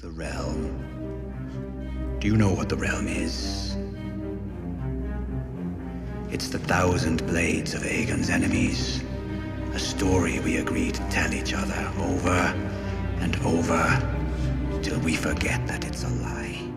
The realm. Do you know what the realm is? It's the 1,000 blades of Aegon's enemies. A story we agree to tell each other over and over till we forget that it's a lie.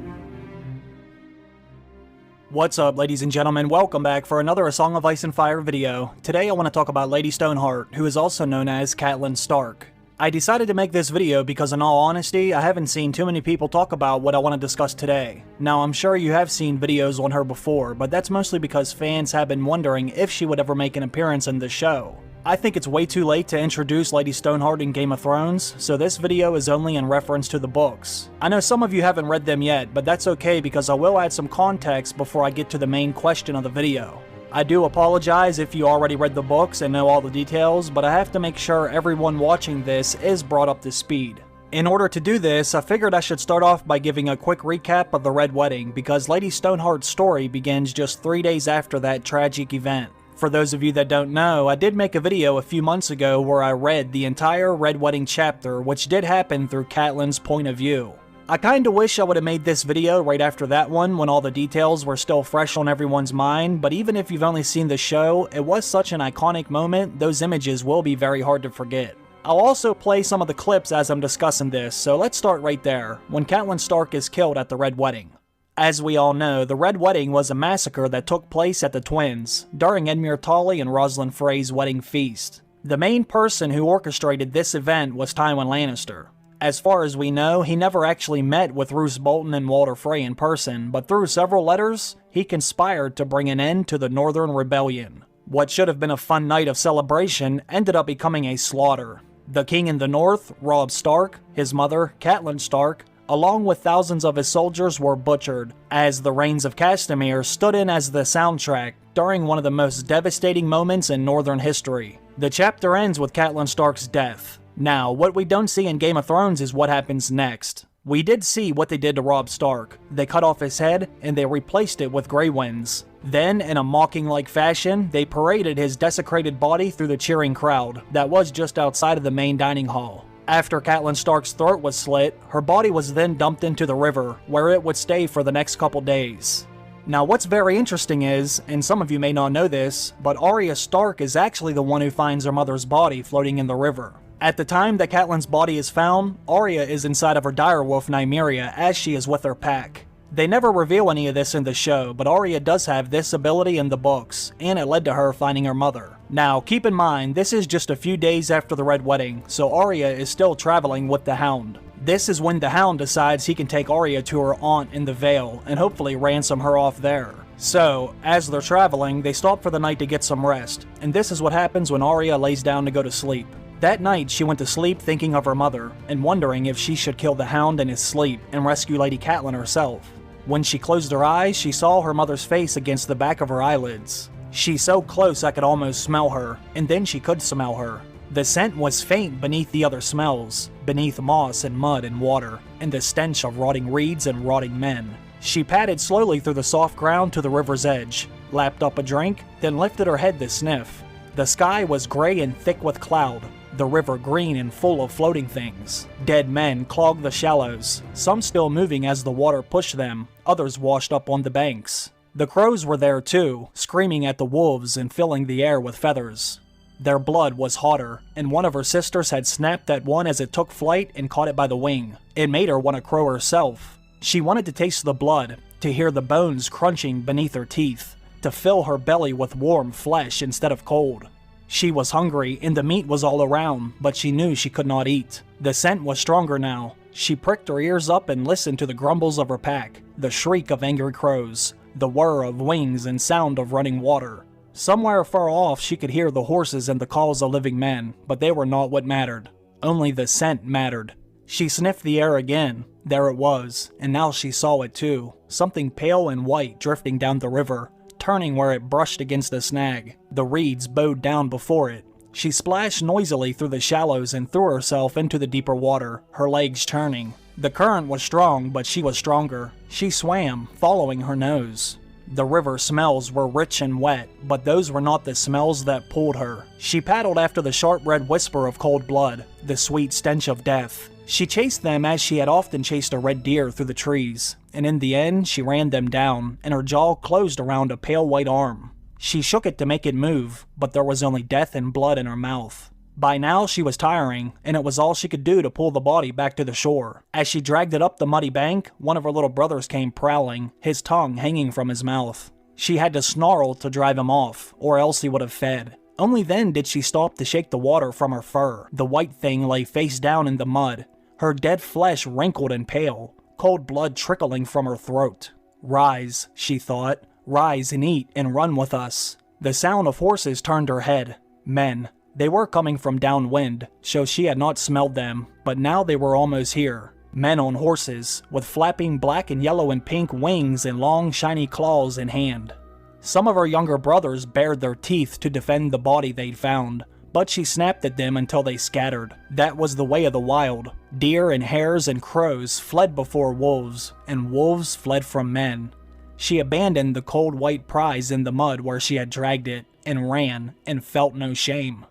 What's up, ladies and gentlemen? Welcome back for another A Song of Ice and Fire video. Today I want to talk about Lady Stoneheart, who is also known as Catelyn Stark. I decided to make this video because, in all honesty, I haven't seen too many people talk about what I want to discuss today. Now, I'm sure you have seen videos on her before, but that's mostly because fans have been wondering if she would ever make an appearance in the show. I think it's way too late to introduce Lady Stoneheart in Game of Thrones, so this video is only in reference to the books. I know some of you haven't read them yet, but that's okay because I will add some context before I get to the main question of the video. I do apologize if you already read the books and know all the details, but I have to make sure everyone watching this is brought up to speed. In order to do this, I figured I should start off by giving a quick recap of the Red Wedding, because Lady Stoneheart's story begins just 3 days after that tragic event. For those of you that don't know, I did make a video a few months ago where I read the entire Red Wedding chapter, which did happen through Catelyn's point of view. I kinda wish I would've made this video right after that one when all the details were still fresh on everyone's mind, but even if you've only seen the show, it was such an iconic moment, those images will be very hard to forget. I'll also play some of the clips as I'm discussing this, so let's start right there, when Catelyn Stark is killed at the Red Wedding. As we all know, the Red Wedding was a massacre that took place at the Twins, during Edmure Tully and Rosalind Frey's wedding feast. The main person who orchestrated this event was Tywin Lannister. As far as we know, he never actually met with Roose Bolton and Walder Frey in person, but through several letters, he conspired to bring an end to the Northern Rebellion. What should have been a fun night of celebration ended up becoming a slaughter. The king in the north, Robb Stark, his mother, Catelyn Stark, along with thousands of his soldiers were butchered, as the Rains of Castamere stood in as the soundtrack during one of the most devastating moments in Northern history. The chapter ends with Catelyn Stark's death. Now, what we don't see in Game of Thrones is what happens next. We did see what they did to Robb Stark. They cut off his head, and they replaced it with Grey Winds. Then, in a mocking-like fashion, they paraded his desecrated body through the cheering crowd that was just outside of the main dining hall. After Catelyn Stark's throat was slit, her body was then dumped into the river, where it would stay for the next couple days. Now, what's very interesting is, and some of you may not know this, but Arya Stark is actually the one who finds her mother's body floating in the river. At the time that Catelyn's body is found, Arya is inside of her direwolf Nymeria as she is with her pack. They never reveal any of this in the show, but Arya does have this ability in the books, and it led to her finding her mother. Now, keep in mind, this is just a few days after the Red Wedding, so Arya is still traveling with the Hound. This is when the Hound decides he can take Arya to her aunt in the Vale, and hopefully ransom her off there. So, as they're traveling, they stop for the night to get some rest, and this is what happens when Arya lays down to go to sleep. That night, she went to sleep thinking of her mother, and wondering if she should kill the Hound in his sleep and rescue Lady Catelyn herself. When she closed her eyes, she saw her mother's face against the back of her eyelids. She's so close I could almost smell her, and then she could smell her. The scent was faint beneath the other smells, beneath moss and mud and water, and the stench of rotting reeds and rotting men. She padded slowly through the soft ground to the river's edge, lapped up a drink, then lifted her head to sniff. The sky was gray and thick with cloud, the river green and full of floating things. Dead men clogged the shallows, some still moving as the water pushed them, others washed up on the banks. The crows were there too, screaming at the wolves and filling the air with feathers. Their blood was hotter, and one of her sisters had snapped at one as it took flight and caught it by the wing. It made her want to crow herself. She wanted to taste the blood, to hear the bones crunching beneath her teeth, to fill her belly with warm flesh instead of cold. She was hungry, and the meat was all around, but she knew she could not eat. The scent was stronger now. She pricked her ears up and listened to the grumbles of her pack, the shriek of angry crows, the whir of wings and sound of running water. Somewhere far off she could hear the horses and the calls of living men, but they were not what mattered. Only the scent mattered. She sniffed the air again. There it was, and now she saw it too, something pale and white drifting down the river, turning where it brushed against a snag. The reeds bowed down before it. She splashed noisily through the shallows and threw herself into the deeper water, her legs churning. The current was strong, but she was stronger. She swam, following her nose. The river smells were rich and wet, but those were not the smells that pulled her. She paddled after the sharp red whisper of cold blood, the sweet stench of death. She chased them as she had often chased a red deer through the trees, and in the end she ran them down, and her jaw closed around a pale white arm. She shook it to make it move, but there was only death and blood in her mouth. By now she was tiring, and it was all she could do to pull the body back to the shore. As she dragged it up the muddy bank, one of her little brothers came prowling, his tongue hanging from his mouth. She had to snarl to drive him off, or else he would have fed. Only then did she stop to shake the water from her fur. The white thing lay face down in the mud, her dead flesh wrinkled and pale, cold blood trickling from her throat. Rise, she thought, rise and eat and run with us. The sound of horses turned her head. Men. They were coming from downwind, so she had not smelled them, but now they were almost here. Men on horses, with flapping black and yellow and pink wings and long shiny claws in hand. Some of her younger brothers bared their teeth to defend the body they'd found, but she snapped at them until they scattered. That was the way of the wild. Deer and hares and crows fled before wolves, and wolves fled from men. She abandoned the cold white prize in the mud where she had dragged it, and ran, and felt no shame.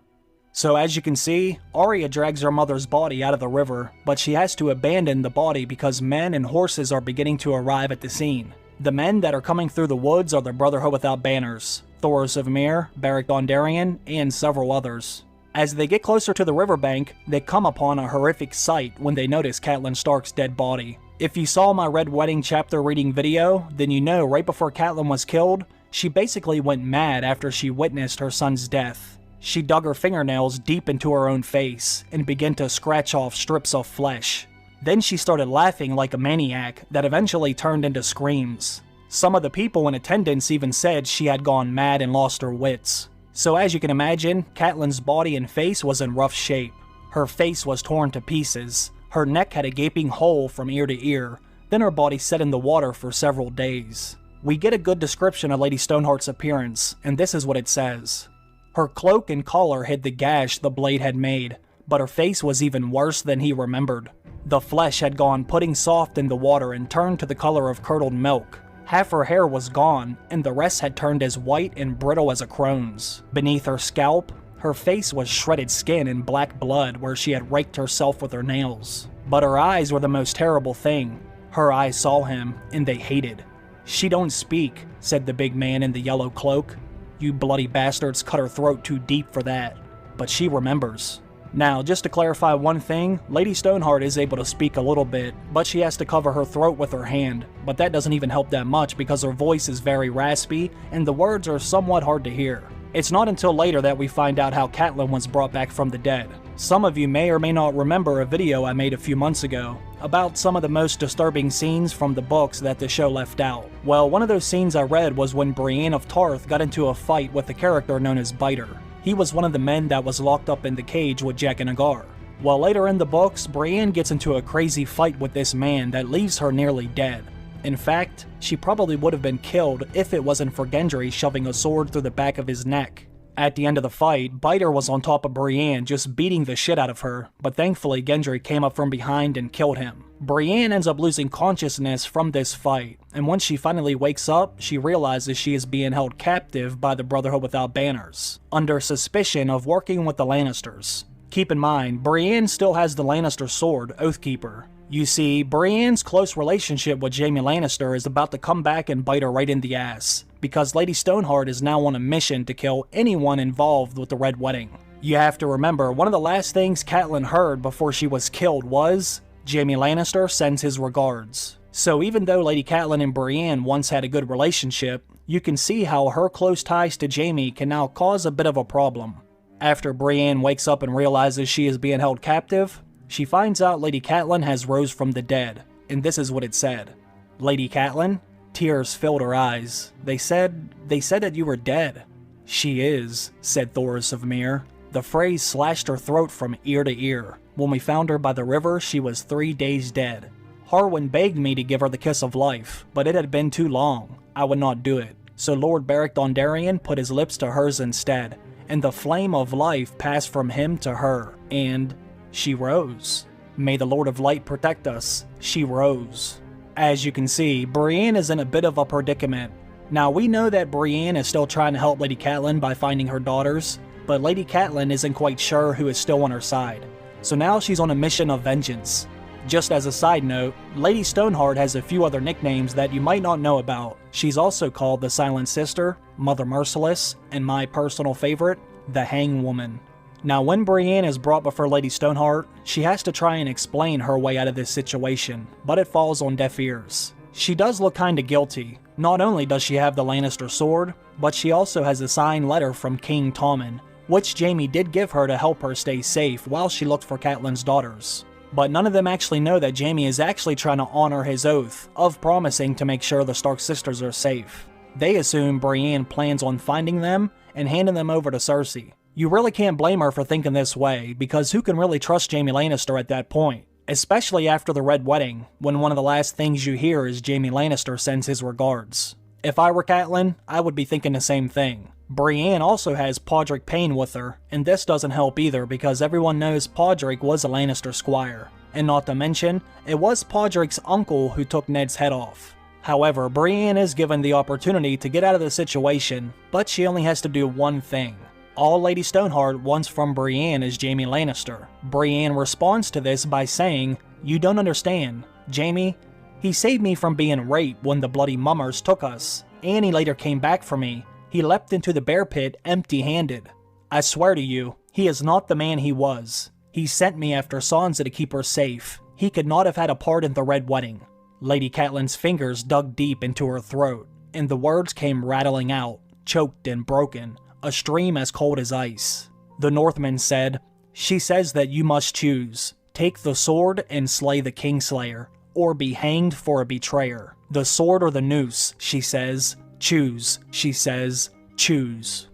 So as you can see, Arya drags her mother's body out of the river, but she has to abandon the body because men and horses are beginning to arrive at the scene. The men that are coming through the woods are the Brotherhood Without Banners, Thoros of Myr, Beric Dondarrion, and several others. As they get closer to the riverbank, they come upon a horrific sight when they notice Catelyn Stark's dead body. If you saw my Red Wedding chapter reading video, then you know right before Catelyn was killed, she basically went mad after she witnessed her son's death. She dug her fingernails deep into her own face and began to scratch off strips of flesh. Then she started laughing like a maniac that eventually turned into screams. Some of the people in attendance even said she had gone mad and lost her wits. So as you can imagine, Catelyn's body and face was in rough shape. Her face was torn to pieces, her neck had a gaping hole from ear to ear, then her body sat in the water for several days. We get a good description of Lady Stoneheart's appearance, and this is what it says. Her cloak and collar hid the gash the blade had made, but her face was even worse than he remembered. The flesh had gone pudding soft in the water and turned to the color of curdled milk. Half her hair was gone, and the rest had turned as white and brittle as a crone's. Beneath her scalp, her face was shredded skin and black blood where she had raked herself with her nails. But her eyes were the most terrible thing. Her eyes saw him, and they hated. "She don't speak," said the big man in the yellow cloak. "You bloody bastards cut her throat too deep for that. But she remembers." Now, just to clarify one thing, Lady Stoneheart is able to speak a little bit, but she has to cover her throat with her hand. But that doesn't even help that much because her voice is very raspy, and the words are somewhat hard to hear. It's not until later that we find out how Catelyn was brought back from the dead. Some of you may or may not remember a video I made a few months ago about some of the most disturbing scenes from the books that the show left out. Well, one of those scenes I read was when Brienne of Tarth got into a fight with a character known as Biter. He was one of the men that was locked up in the cage with Jack and Agar. Well, later in the books, Brienne gets into a crazy fight with this man that leaves her nearly dead. In fact, she probably would have been killed if it wasn't for Gendry shoving a sword through the back of his neck. At the end of the fight, Biter was on top of Brienne just beating the shit out of her, but thankfully Gendry came up from behind and killed him. Brienne ends up losing consciousness from this fight, and once she finally wakes up, she realizes she is being held captive by the Brotherhood Without Banners, under suspicion of working with the Lannisters. Keep in mind, Brienne still has the Lannister sword, Oathkeeper. You see, Brienne's close relationship with Jaime Lannister is about to come back and bite her right in the ass, because Lady Stoneheart is now on a mission to kill anyone involved with the Red Wedding. You have to remember, one of the last things Catelyn heard before she was killed was, Jaime Lannister sends his regards. So even though Lady Catelyn and Brienne once had a good relationship, you can see how her close ties to Jaime can now cause a bit of a problem. After Brienne wakes up and realizes she is being held captive, she finds out Lady Catelyn has rose from the dead, and this is what it said. "Lady Catelyn?" Tears filled her eyes. They said that you were dead." "She is," said Thoros of Myr. The phrase slashed her throat from ear to ear. "When we found her by the river, she was 3 days dead. Harwin begged me to give her the kiss of life, but it had been too long. I would not do it. So Lord Beric Dondarrion put his lips to hers instead, and the flame of life passed from him to her, and she rose. May the Lord of Light protect us. She rose." As you can see, Brienne is in a bit of a predicament. Now, we know that Brienne is still trying to help Lady Catelyn by finding her daughters, but Lady Catelyn isn't quite sure who is still on her side. so now she's on a mission of vengeance. Just as a side note, Lady Stoneheart has a few other nicknames that you might not know about. She's also called the Silent Sister, Mother Merciless, and my personal favorite, the Hangwoman. Now when Brienne is brought before Lady Stoneheart, she has to try and explain her way out of this situation, but it falls on deaf ears. She does look kinda guilty. Not only does she have the Lannister sword, but she also has a signed letter from King Tommen, which Jaime did give her to help her stay safe while she looked for Catelyn's daughters. But none of them actually know that Jaime is actually trying to honor his oath of promising to make sure the Stark sisters are safe. They assume Brienne plans on finding them and handing them over to Cersei. You really can't blame her for thinking this way, because who can really trust Jaime Lannister at that point? Especially after the Red Wedding, when one of the last things you hear is Jaime Lannister sends his regards. If I were Catelyn, I would be thinking the same thing. Brienne also has Podrick Payne with her, and this doesn't help either because everyone knows Podrick was a Lannister squire. And not to mention, it was Podrick's uncle who took Ned's head off. However, Brienne is given the opportunity to get out of the situation, but she only has to do one thing. All Lady Stoneheart wants from Brienne is Jaime Lannister. Brienne responds to this by saying, "You don't understand. Jaime, he saved me from being raped when the bloody mummers took us, and he later came back for me. He leapt into the bear pit empty-handed. I swear to you, he is not the man he was. He sent me after Sansa to keep her safe. He could not have had a part in the Red Wedding." Lady Catelyn's fingers dug deep into her throat, and the words came rattling out, choked and broken, a stream as cold as ice. The Northman said, "She says that you must choose. Take the sword and slay the Kingslayer, or be hanged for a betrayer. The sword or the noose, she says. Choose, she says. Choose."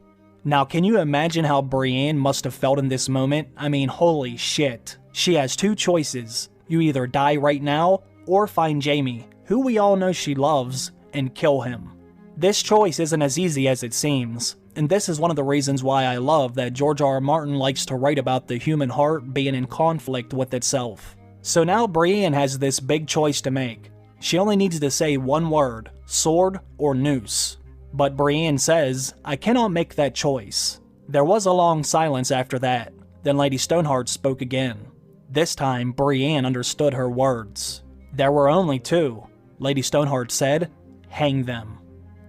Now can you imagine how Brienne must have felt in this moment? I mean, holy shit. She has two choices. You either die right now, or find Jaime, who we all know she loves, and kill him. This choice isn't as easy as it seems, and this is one of the reasons why I love that George R. R. Martin likes to write about the human heart being in conflict with itself. So now Brienne has this big choice to make. She only needs to say one word, sword or noose. But Brienne says, "I cannot make that choice." There was a long silence after that. Then Lady Stoneheart spoke again. This time, Brienne understood her words. There were only two. Lady Stoneheart said, "Hang them."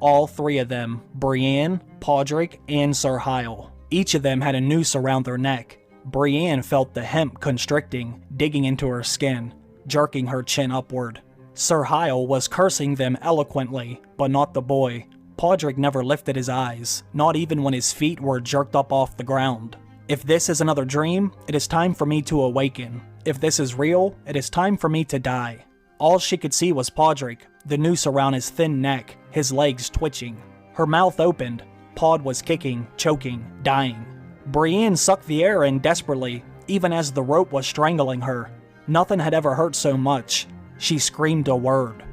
All three of them, Brienne, Podrick, and Sir Hyle. Each of them had a noose around their neck. Brienne felt the hemp constricting, digging into her skin, jerking her chin upward. Sir Hyle was cursing them eloquently, but not the boy. Podrick never lifted his eyes, not even when his feet were jerked up off the ground. If this is another dream, it is time for me to awaken. If this is real, it is time for me to die. All she could see was Podrick, the noose around his thin neck, his legs twitching. Her mouth opened. Pod was kicking, choking, dying. Brienne sucked the air in desperately, even as the rope was strangling her. Nothing had ever hurt so much. She screamed a word.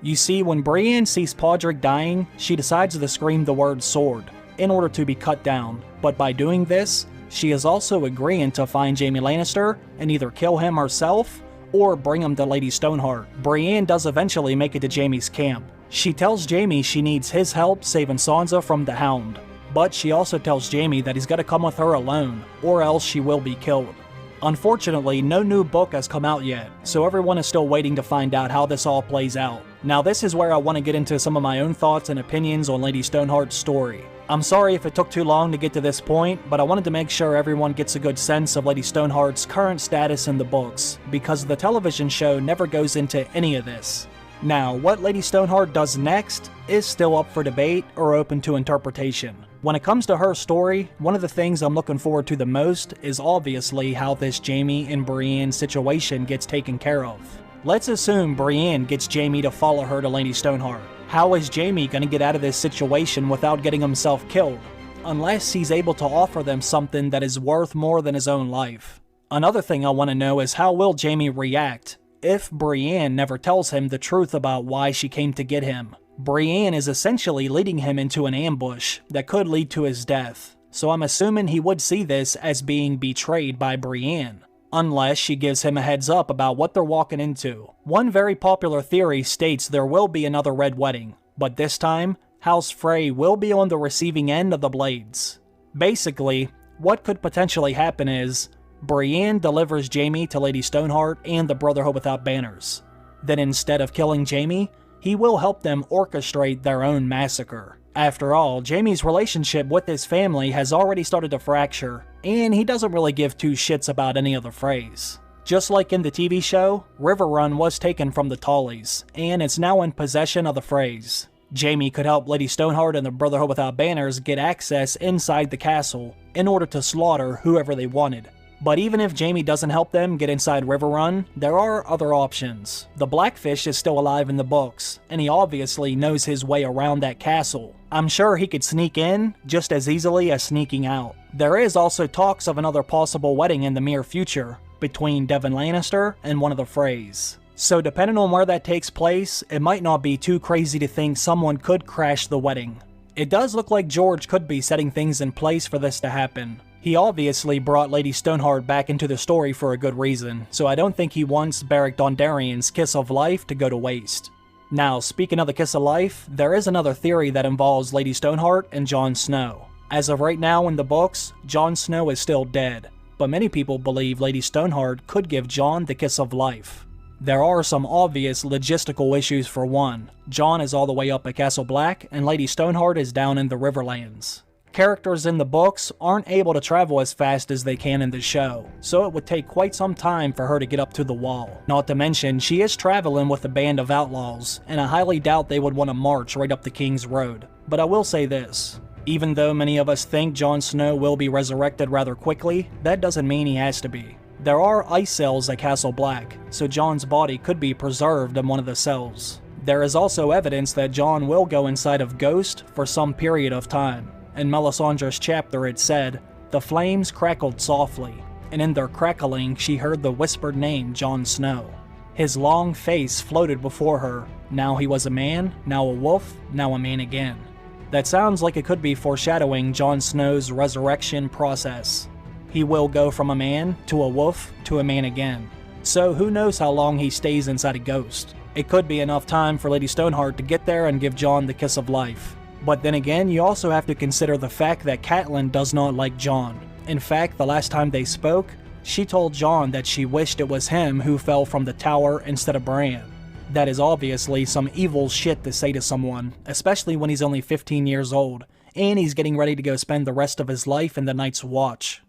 You see, when Brienne sees Podrick dying, she decides to scream the word sword, in order to be cut down. But by doing this, she is also agreeing to find Jaime Lannister and either kill him herself, or bring him to Lady Stoneheart. Brienne does eventually make it to Jaime's camp. She tells Jaime she needs his help saving Sansa from the Hound. But she also tells Jaime that he's got to come with her alone, or else she will be killed. Unfortunately, no new book has come out yet, so everyone is still waiting to find out how this all plays out. Now this is where I want to get into some of my own thoughts and opinions on Lady Stoneheart's story. I'm sorry if it took too long to get to this point, but I wanted to make sure everyone gets a good sense of Lady Stoneheart's current status in the books, because the television show never goes into any of this. Now, what Lady Stoneheart does next is still up for debate or open to interpretation. When it comes to her story, one of the things I'm looking forward to the most is obviously how this Jaime and Brienne situation gets taken care of. Let's assume Brienne gets Jaime to follow her to Lady Stoneheart. How is Jaime going to get out of this situation without getting himself killed? Unless he's able to offer them something that is worth more than his own life. Another thing I want to know is how will Jaime react if Brienne never tells him the truth about why she came to get him. Brienne is essentially leading him into an ambush that could lead to his death, so I'm assuming he would see this as being betrayed by Brienne, unless she gives him a heads up about what they're walking into. One very popular theory states there will be another Red Wedding, but this time, House Frey will be on the receiving end of the blades. Basically, what could potentially happen is, Brienne delivers Jaime to Lady Stoneheart and the Brotherhood Without Banners. Then instead of killing Jaime, he will help them orchestrate their own massacre. After all, Jaime's relationship with his family has already started to fracture, and he doesn't really give two shits about any of the Freys. Just like in the TV show, Riverrun was taken from the Tullys, and it's now in possession of the Freys. Jaime could help Lady Stoneheart and the Brotherhood Without Banners get access inside the castle in order to slaughter whoever they wanted. But even if Jaime doesn't help them get inside Riverrun, there are other options. The Blackfish is still alive in the books, and he obviously knows his way around that castle. I'm sure he could sneak in just as easily as sneaking out. There is also talks of another possible wedding in the near future between Devon Lannister and one of the Freys. So depending on where that takes place, it might not be too crazy to think someone could crash the wedding. It does look like George could be setting things in place for this to happen. He obviously brought Lady Stoneheart back into the story for a good reason, so I don't think he wants Beric Dondarrion's kiss of life to go to waste. Now, speaking of the kiss of life, there is another theory that involves Lady Stoneheart and Jon Snow. As of right now in the books, Jon Snow is still dead, but many people believe Lady Stoneheart could give Jon the kiss of life. There are some obvious logistical issues. For one, Jon is all the way up at Castle Black, and Lady Stoneheart is down in the Riverlands. Characters in the books aren't able to travel as fast as they can in the show, so it would take quite some time for her to get up to the wall. Not to mention, she is traveling with a band of outlaws, and I highly doubt they would want to march right up the King's Road. But I will say this, even though many of us think Jon Snow will be resurrected rather quickly, that doesn't mean he has to be. There are ice cells at Castle Black, so Jon's body could be preserved in one of the cells. There is also evidence that Jon will go inside of Ghost for some period of time. In Melisandre's chapter it said, "The flames crackled softly, and in their crackling she heard the whispered name Jon Snow. His long face floated before her. Now he was a man, now a wolf, now a man again." That sounds like it could be foreshadowing Jon Snow's resurrection process. He will go from a man to a wolf to a man again. So who knows how long he stays inside a ghost. It could be enough time for Lady Stoneheart to get there and give Jon the kiss of life. But then again, you also have to consider the fact that Catelyn does not like Jon. In fact, the last time they spoke, she told Jon that she wished it was him who fell from the tower instead of Brienne. That is obviously some evil shit to say to someone, especially when he's only 15 years old, and he's getting ready to go spend the rest of his life in the Night's Watch.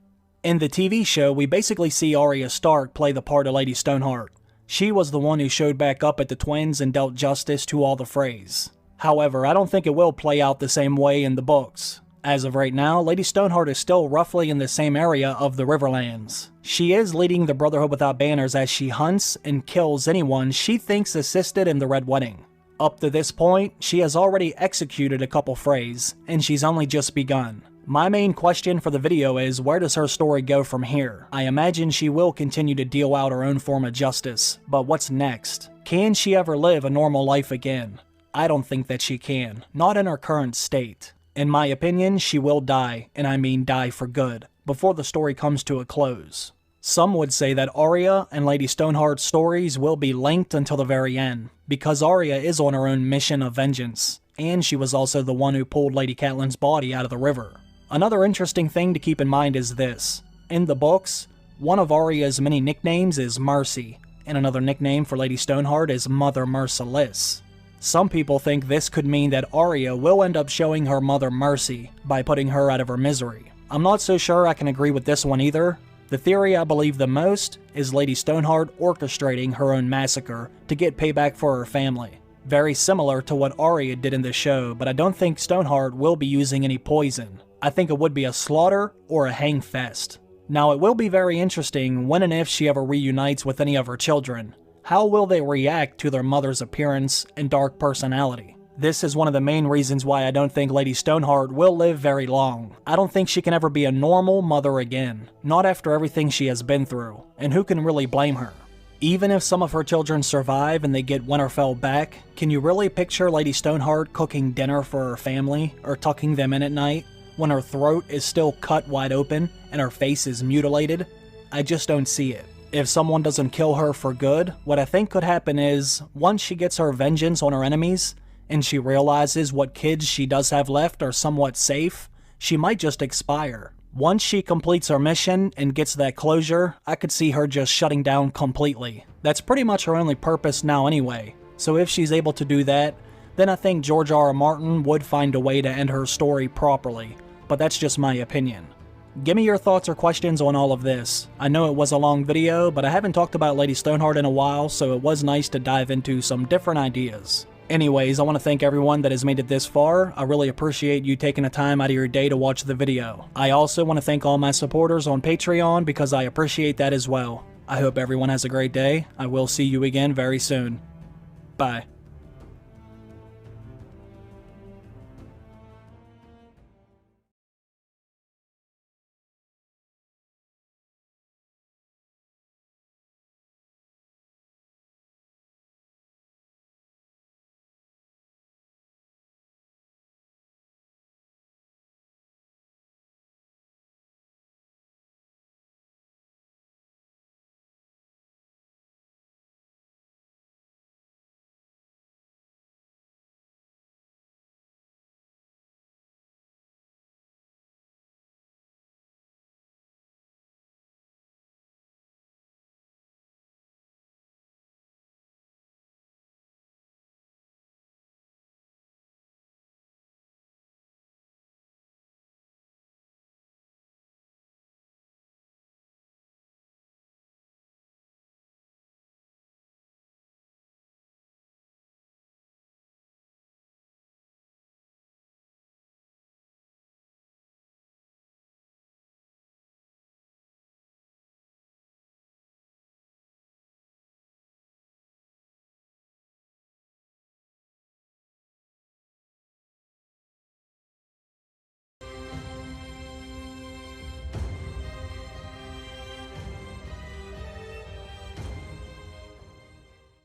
In the TV show, we basically see Arya Stark play the part of Lady Stoneheart. She was the one who showed back up at the Twins and dealt justice to all the Freys. However, I don't think it will play out the same way in the books. As of right now, Lady Stoneheart is still roughly in the same area of the Riverlands. She is leading the Brotherhood Without Banners as she hunts and kills anyone she thinks assisted in the Red Wedding. Up to this point, she has already executed a couple Freys, and she's only just begun. My main question for the video is, where does her story go from here? I imagine she will continue to deal out her own form of justice, but what's next? Can she ever live a normal life again? I don't think that she can, not in her current state. In my opinion, she will die, and I mean die for good, before the story comes to a close. Some would say that Arya and Lady Stoneheart's stories will be linked until the very end, because Arya is on her own mission of vengeance, and she was also the one who pulled Lady Catelyn's body out of the river. Another interesting thing to keep in mind is this. In the books, one of Arya's many nicknames is Mercy, and another nickname for Lady Stoneheart is Mother Merciless. Some people think this could mean that Arya will end up showing her mother mercy by putting her out of her misery. I'm not so sure I can agree with this one either. The theory I believe the most is Lady Stoneheart orchestrating her own massacre to get payback for her family. Very similar to what Arya did in the show, but I don't think Stoneheart will be using any poison. I think it would be a slaughter or a hang fest. Now it will be very interesting when and if she ever reunites with any of her children. How will they react to their mother's appearance and dark personality? This is one of the main reasons why I don't think Lady Stoneheart will live very long. I don't think she can ever be a normal mother again, not after everything she has been through, and who can really blame her? Even if some of her children survive and they get Winterfell back, can you really picture Lady Stoneheart cooking dinner for her family, or tucking them in at night, when her throat is still cut wide open and her face is mutilated? I just don't see it. If someone doesn't kill her for good, what I think could happen is, once she gets her vengeance on her enemies, and she realizes what kids she does have left are somewhat safe, she might just expire. Once she completes her mission and gets that closure, I could see her just shutting down completely. That's pretty much her only purpose now anyway. So if she's able to do that, then I think George R. R. Martin would find a way to end her story properly. But that's just my opinion. Give me your thoughts or questions on all of this. I know it was a long video, but I haven't talked about Lady Stoneheart in a while, so it was nice to dive into some different ideas. Anyways, I want to thank everyone that has made it this far. I really appreciate you taking the time out of your day to watch the video. I also want to thank all my supporters on Patreon because I appreciate that as well. I hope everyone has a great day. I will see you again very soon. Bye.